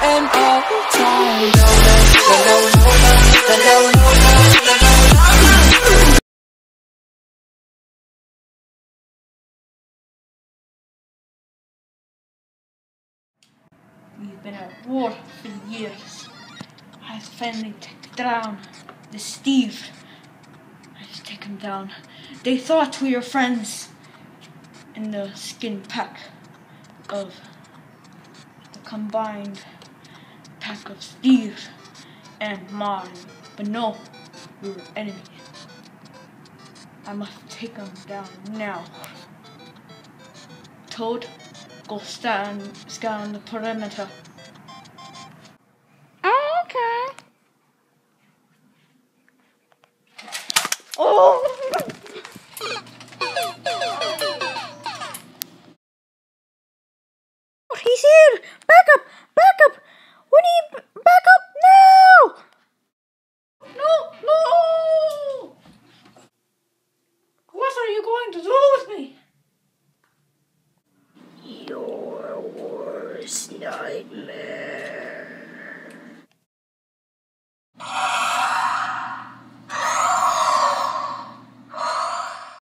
and all time. We've been at war for years. I finally took down the Steve. I just take him down. They thought we were friends in the skin pack of the combined pack of Steve and Mario. But no, we were enemies. I must take him down now. Toad, go scan the perimeter. Oh, okay. Oh! He's here! Back up! Back up! We need back up now! No! What are you going to do with me? Your worst nightmare.